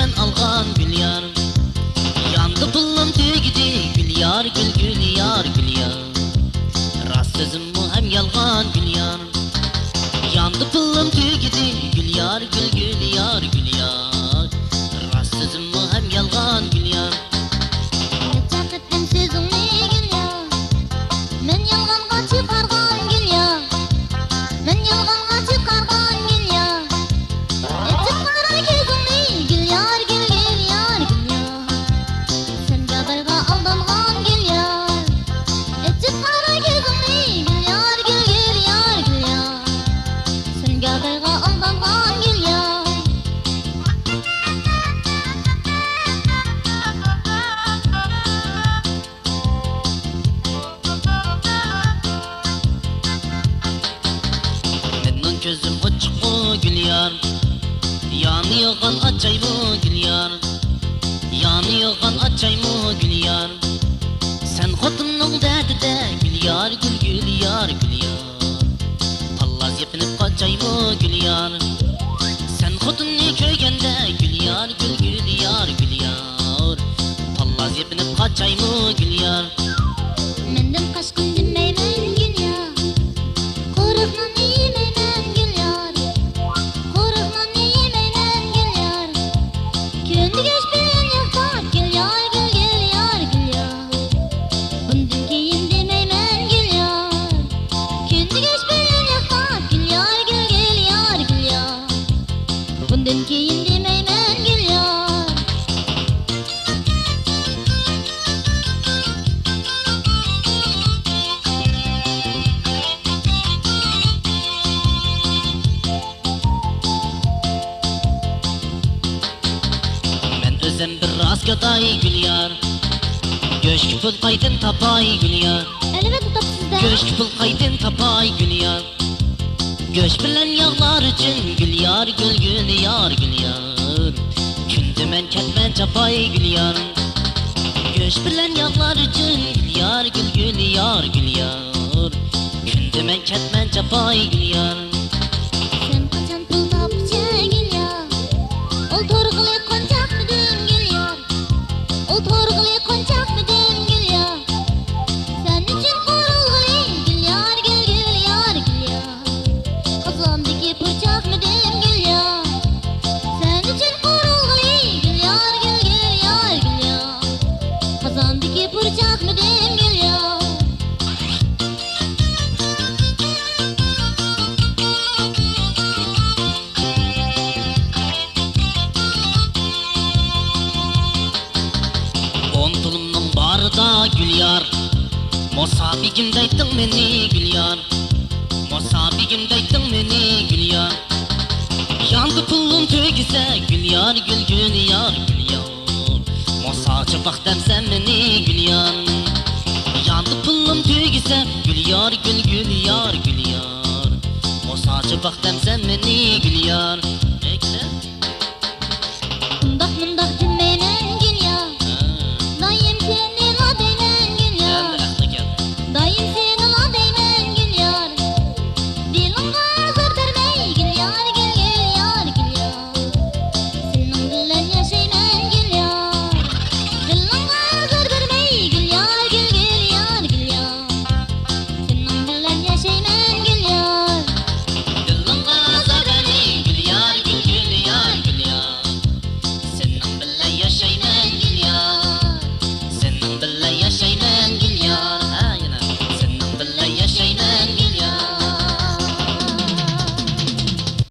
men algan gül yar. Yandı pulum tügidi gül yar, gül gül yar, gül yar. Rast sözüm mu hem yalgan gül yar. Yandı pulum tügidi gül yar, gül gül yar, gül yar. Rast sözüm mu hem yalgan gül yar. Çakıttım sözümni gül yar. Men yalganga çıkargan gül yar. Men yalganga çıkargan gül yar. Çıkara gözümni gül yar, gül gül yar, gül yar. Sen gadayga aldangan gül yar. Çıkara gözümni gül yar, gül gül yar, gül yar. Sen gadayga aldangan gül yar. Menin gözüm açık o gül yar. Yanıyorgan açay mı gül yar. Yanıyorgan açay mı gül yar. Sen xotunun derdide gül yar, gül gül yar, gül yar. Pallaz yepinip kaçay mı gül yar. Sen xotunni köygende gül yar, gül gül yar, gül yar. Pallaz yepinip kaçay mı gül yar. Menden kaçkın dinmeymen gül yar. Korukman yemeymen gül yar. Korukman yemeymen gül yar. Köndü göç bilen yaktak gül yar, gül gül yar, gül yar. Bundan keyin demeymen gül yar. Köndü göç bilen yaktak gül yar, gül gül yar, gül yar. Bundan keyin demeymen gül yar. Men özüm bir rast gaday gül yar. Göşk pul qaydın tapay gül yar. Elbette tapsızda. Göşk pul qaydın tapay gül yar. Göş bilen yağlar için gül yar, gül gül yar, gül yar. Kündü men ketmen çapay gül yar. Göş bilen yağlar için gül yar, gül gül yar, gül yar. Kündü men ketmen çapay gül yar. Sen kaçan pul tapçı gül yar. Ol torgılı koncak müdüm gül yar. Ol torgılı koncak müdüm gül yar. Sen için korulgılı gül yar, gül gül yar, gül yar. Kazandaki bıçak müdüm gül yar. Sen için korulgılı gül yar, gül gül yar, gül yar. Kazandaki bıçak müdüm gül yar. On tulumның barıda gül yar. Mosabigim daytın meni gül yar. Mosabigim daytın meni gül yar. Yandı pulum tögüse gül yar, gül gül yar, gül yar. Mosa çıpaktan